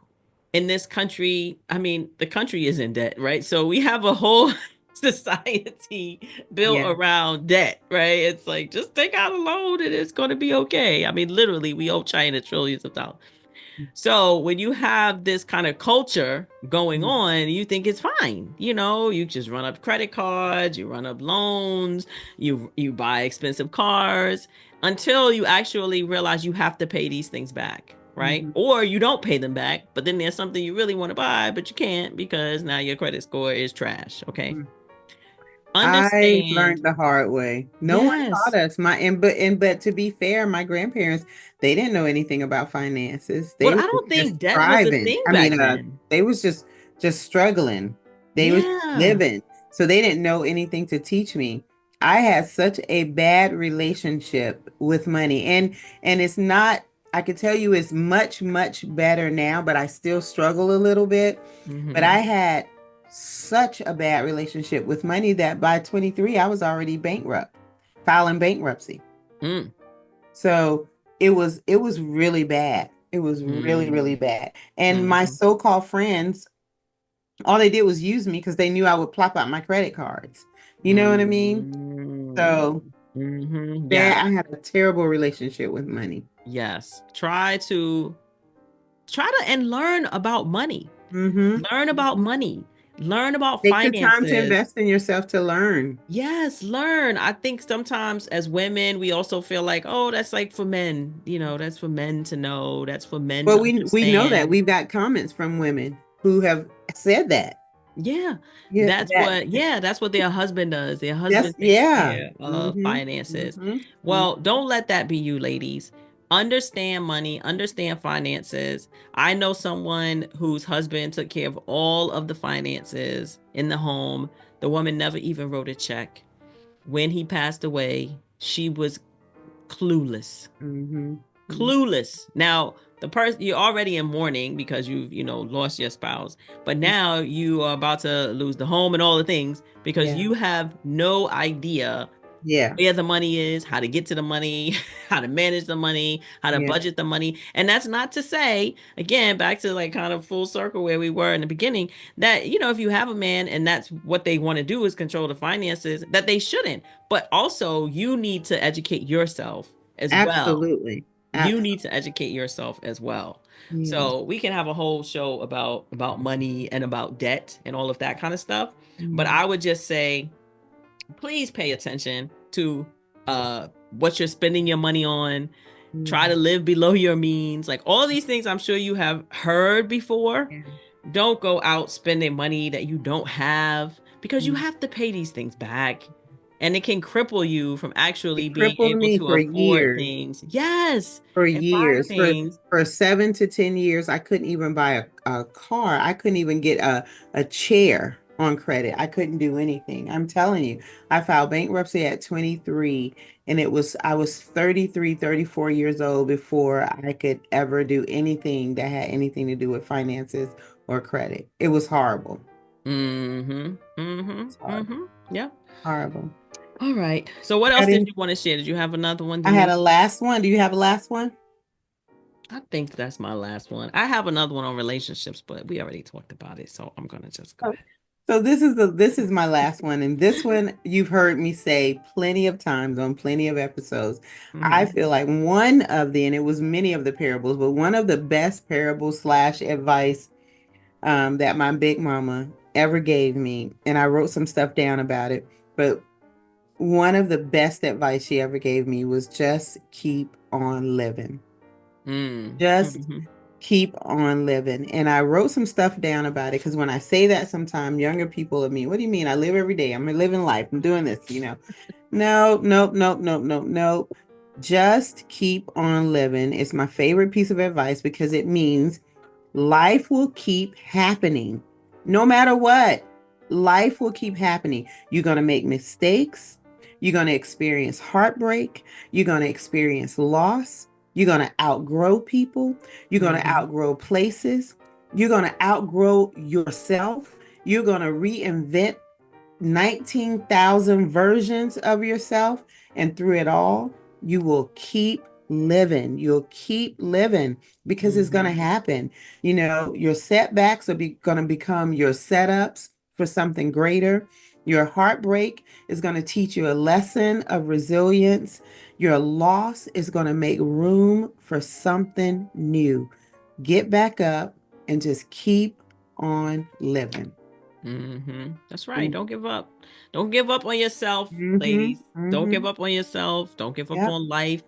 in this country, I mean, the country is in debt, right? So we have a whole society built Yeah. around debt, right? It's like just take out a loan and it's going to be okay. I mean, literally, we owe China trillions of dollars. So when you have this kind of culture going Mhm. on, you think it's fine. You just run up credit cards, you run up loans, you buy expensive cars until you actually realize you have to pay these things back, right? Mhm. Or you don't pay them back, but then there's something you really want to buy, but you can't because now your credit score is trash, okay? Mhm. I learned Understand. the hard way. No one taught Yes. us. But to be fair, my grandparents, they didn't know anything about finances. They Well, were I don't just think debt was a thriving. thing I back mean, then. they was just struggling. They was just Yeah. living. So they didn't know anything to teach me. I had such a bad relationship with money. And it's not, I could tell you it's much, much better now, but I still struggle a little bit. But I hmm had such a bad relationship with money that by 23, I was already bankrupt, filing bankruptcy. Mm. So it was really bad. It was really, really Mm. bad. And my Mhm. so-called friends, all they did was use me because they knew I would plop out my credit cards. You know what I mean? Mm. So Yeah. I had a terrible relationship with money. Yes. Try to and learn about money. Mm-hmm. Learn about money. Learn about Take the time to finances. invest in yourself to learn. Yes, learn. I think sometimes as women, we also feel like, oh, that's like for men. That's for men to know. That's for men Well, to we know that understand. we've got comments from women who have said that. Yeah, Yeah, that that's what their husband does. Their that's husband takes yeah. care of Mm-hmm. finances. Mm-hmm. Well, don't let that be you, ladies. Understand money, understand finances. I know someone whose husband took care of all of the finances in the home. The woman never even wrote a check. When he passed away, she was clueless. Mm-hmm. Mhm. clueless. Now, the person you're already in mourning because you lost your spouse, but now you are about to lose the home and all the things because Yeah. you have no idea Yeah. where the money is, how to get to the money, how to manage the money, how to Yeah. budget the money. And that's not to say, again, back to like kind of full circle where we were in the beginning, that, if you have a man and that's what they want to do is control the finances, that they shouldn't. But also, you need to educate yourself as well. Absolutely. You Absolutely. need to educate yourself as well. Yes. So we can have a whole show about money and about debt and all of that kind of stuff. But Yeah. I would just say please pay attention to what you're spending your money on. Try to Yeah. live below your means. Like all these things I'm sure you have heard before. Yeah. Don't go out spending money that you don't have because you Yeah. have to pay these things back. And it can cripple you from actually It being crippled able me to for afford years. things. Yes. For And buy years, things. for 7 to 10 years, I couldn't even buy a car. I couldn't even get a chair on credit. I couldn't do anything. I'm telling you, I filed bankruptcy at 23, and I was 33, 34 years old before I could ever do anything that had anything to do with finances or credit. It was horrible. Mm-hmm. Mm-hmm. It's horrible. Mm-hmm. Yeah. Horrible. All right. So what else did Cutting. you want to share? Did you have another one? Do I you had need a last one. Do you have a last one? I think that's my last one. I have another one on relationships, but we already talked about it, so I'm gonna just go ahead. So this is my last one, and this one you've heard me say plenty of times on plenty of episodes. I Hmm. feel like and it was many of the parables, but one of the best parables slash advice that my big mama ever gave me, and I wrote some stuff down about it, but one of the best advice she ever gave me was just keep on living. Just Mm-hmm. keep on living. And I wrote some stuff down about it because when I say that, sometimes younger people of me, what do you mean? I live every day. I'm living life. I'm doing this. No, nope, nope, nope, nope, nope. Just keep on living. It's my favorite piece of advice because it means life will keep happening. No matter what, life will keep happening. You're going to make mistakes. You're going to experience heartbreak. You're going to experience loss. You're going to outgrow people. You're going to Hmm. outgrow places. You're going to outgrow yourself. You're going to reinvent 19,000 versions of yourself. And through it all, you will keep living. You'll keep living because it's going to Hmm. happen. Your setbacks are going to become your setups for something greater. Your heartbreak is going to teach you a lesson of resilience. Your loss is going to make room for something new. Get back up and just keep on living. That's right. Don't give up. Don't give up on yourself, Mm-hmm. ladies. Don't Mm-hmm. give up on yourself. Don't give up Yep. on life.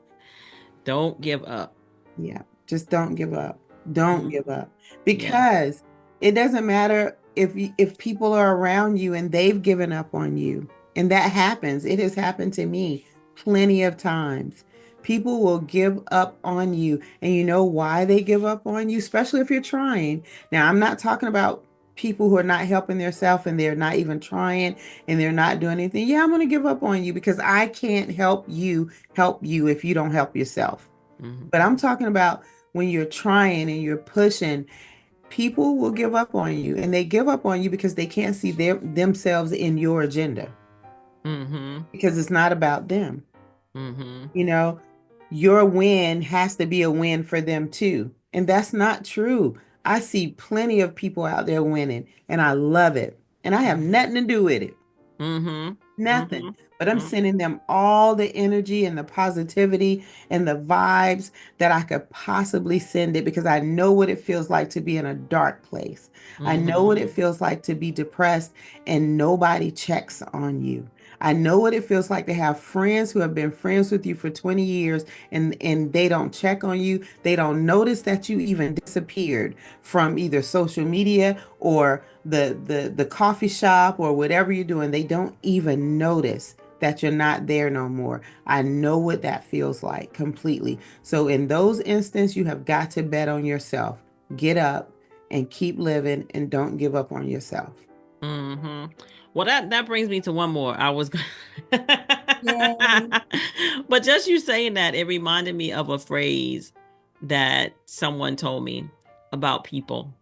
Don't give up. Yeah. Just don't give up. Don't Mhm. give up. Yeah. Because it doesn't matter if people are around you and they've given up on you. And that happens. It has happened to me plenty of times. People will give up on you. And you know why they give up on you, especially if you're trying. Now, I'm not talking about people who are not helping themselves and they're not even trying and they're not doing anything. Yeah, I'm going to give up on you because I can't help you if you don't help yourself. But Hmm. I'm talking about when you're trying and you're pushing, people will give up on you. And they give up on you because they can't see themselves in your agenda Hmm. because it's not about them. Hmm. You know, your win has to be a win for them too. And that's not true. I see plenty of people out there winning and I love it. And I have Hmm. nothing to do with it. Hmm. Nothing. Hmm. But I'm Hmm. sending them all the energy and the positivity and the vibes that I could possibly send it because I know what it feels like to be in a dark place. I know Hmm. what it feels like to be depressed and nobody checks on you. I know what it feels like to have friends who have been friends with you for 20 years and they don't check on you. They don't notice that you even disappeared from either social media or the coffee shop or whatever you're doing. They don't even notice that you're not there no more. I know what that feels like completely. So in those instances, you have got to bet on yourself. Get up and keep living and don't give up on yourself. Hmm. Well, that brings me to one more. Yay. But just you saying that, it reminded me of a phrase that someone told me about people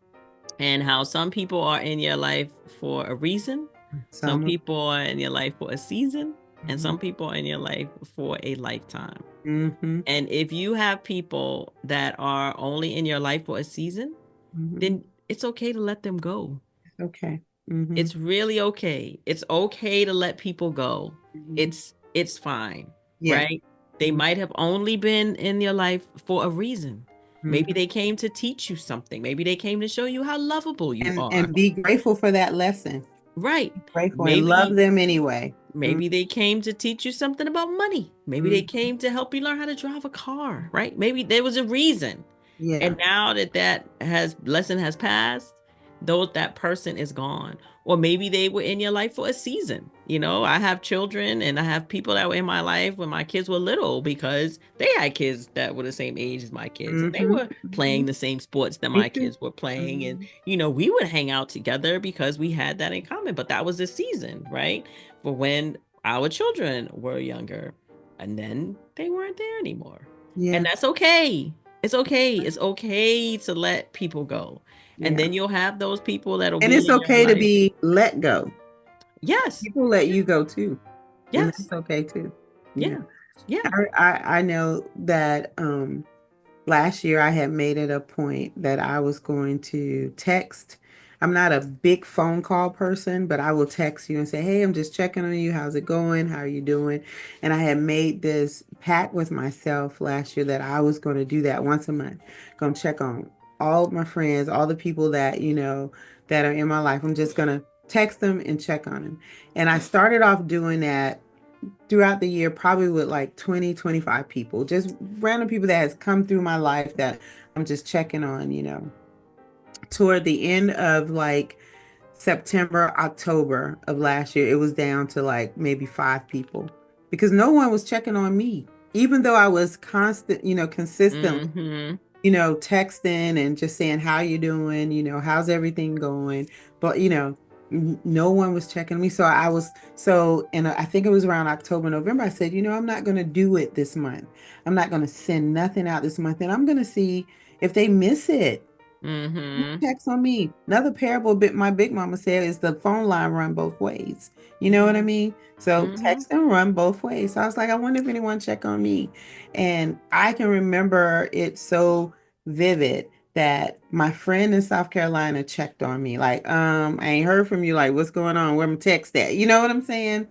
and how some people are in your life for a reason, some Someone. people are in your life for a season, and Hmm. some people are in your life for a lifetime. Hmm. And if you have people that are only in your life for a season, Hmm. then it's okay to let them go. Okay. Hmm. It's really okay. It's okay to let people go. Hmm. It's fine, Yeah. right? They might have only been in your life for a reason. Maybe Hmm. they came to teach you something. Maybe they came to show you how lovable you are. And be grateful for that lesson. Right. Grateful and love Maybe them anyway. Mm. maybe they came to teach you something about money. Maybe they Mm. came to help you learn how to drive a car, right? Maybe there was a reason. Yeah. And now that that has lesson has passed, though that person is gone. Or maybe they were in your life for a season. You know, I have children and I have people that were in my life when my kids were little because they had kids that were the same age as my kids and they Hmm. were Hmm. playing the same sports that Me my too. kids were playing. And, Hmm. you know, we would hang out together because we had that in common. But that was a season, right? For when our children were younger. And then they weren't there anymore. And Yeah. that's okay. It's okay. It's okay to let people go. And Yeah. then you'll have those people that'll And be it's in your okay to life. be let go. Yes. People let Yeah. you go too. And Yes. that's okay too. Yeah. Yeah. Yeah. I know that last year I had made it a point that I was going to text. I'm not a big phone call person, but I will text you and say, "Hey, I'm just checking on you. How's it going? How are you doing?" And I had made this pact with myself last year that I was going to do that once a month. Going to check on all of my friends, all the people that, that are in my life. I'm just going to text them and check on them. And I started off doing that throughout the year, probably with like 20, 25 people, just random people that has come through my life that I'm just checking on. Toward the end of like September, October of last year, it was down to like maybe 5 people because no one was checking on me. Even though I was consistently Mm-hmm. texting and just saying, how you doing? How's everything going? But, no one was checking me. So and I think it was around October, November, I said, I'm not going to do it this month. I'm not going to send nothing out this month. And I'm going to see if they miss it. Mm-hmm. Text on me. Another parable bit my big mama said is the phone line run both ways. You know what I mean? So Mm-hmm. text and run both ways. So I was like, I wonder if anyone check on me. And I can remember it so vivid that my friend in South Carolina checked on me. Like, I ain't heard from you. Like, what's going on? Where my text at? You know what I'm saying?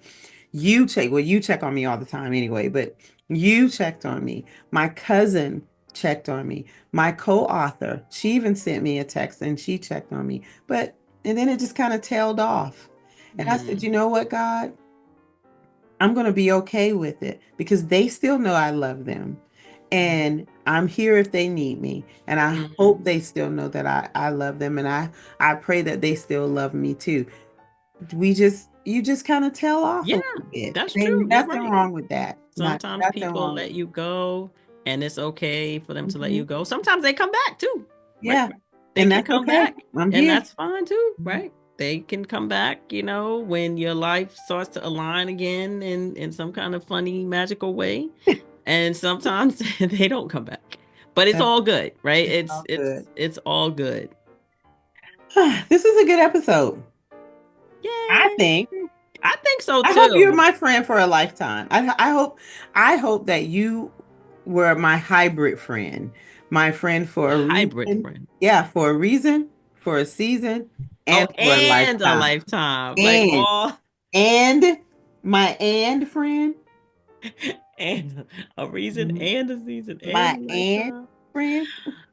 You check on me all the time anyway, but you checked on me. My cousin checked on me. My co-author, she even sent me a text and she checked on me. And then it just kind of tailed off. And I said, Mm-hmm. you know what, God? I'm going to be okay with it because they still know I love them. And I'm here if they need me. And I Mm-hmm. hope they still know that I love them. And I pray that they still love me too. You just kind of tail off a Yeah, little bit. that's There true. ain't You're nothing right. wrong with that. Not Sometimes nothing people wrong let with you go and it's okay for them it. to let Hmm. you go. Sometimes they come back too, right? Yeah. They And can that's come okay. back I'm and here. that's fine too, Mhm. right? They can come back, when your life starts to align again in some kind of funny, magical way. And sometimes they don't come back. But it's That's all good, right? it's It's all it's good. it's all good. This is a good episode. I Yay. think. I think so I hope you're too. my friend for a lifetime. I hope that you were my hybrid friend, my friend for a Hybrid reason. friend. Yeah, for a reason, for a season, Oh, and for a and a lifetime. lifetime. Like And all and my and friend, and a reason mhm, and a season and my a and lifetime. friend.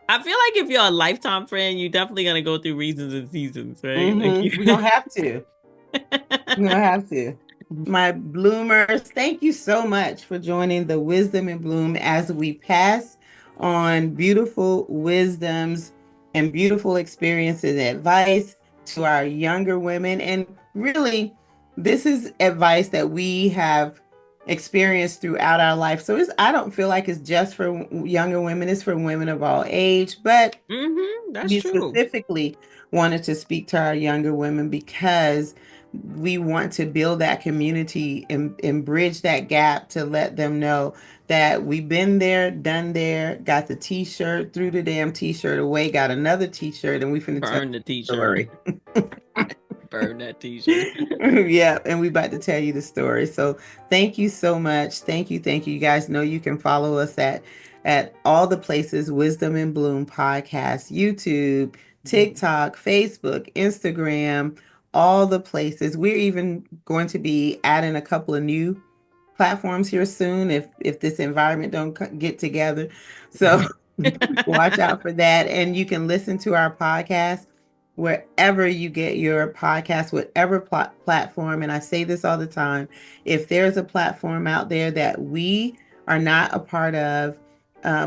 I feel like if you're a lifetime friend, you're definitely gonna go through reasons and seasons, right? Like you We're gonna have to. We're gonna have to. My bloomers, thank you so much for joining the Wisdom and Bloom as we pass on beautiful wisdoms and beautiful experiences and advice to our younger women. And really, this is advice that we have experienced throughout our life. So I don't feel like it's just for younger women, it's for women of all age. But Mm-hmm. That's we true. specifically wanted to speak to our younger women because we want to build that community and bridge that gap to let them know that we've been there, done there, got the t-shirt, threw the damn t-shirt away, got another t-shirt, and we finna tell Burn the the t-shirt. story. Burn that t-shirt. Yeah, and we about to tell you the story. So thank you so much. Thank you. You guys know you can follow us at all the places, Wisdom in Bloom podcast, YouTube, TikTok, Facebook, Instagram, all the places. We're even going to be adding a couple of new platforms here soon if this environment don't get together. So watch out for that. And you can listen to our podcast wherever you get your podcast, whatever platform. And I say this all the time, if there's a platform out there that we are not a part of,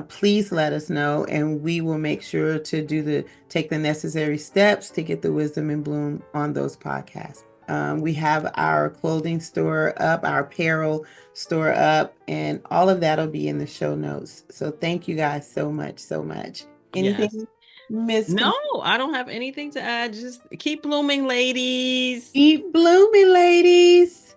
please let us know, and we will make sure to take the necessary steps to get the Wisdom and Bloom on those podcasts. We have our clothing store up, our apparel store up, and all of that will be in the show notes. So thank you guys so much, so much. Yes. Anything, Miss No, Kim? I don't have anything to add. Just keep blooming, ladies. Keep blooming, ladies.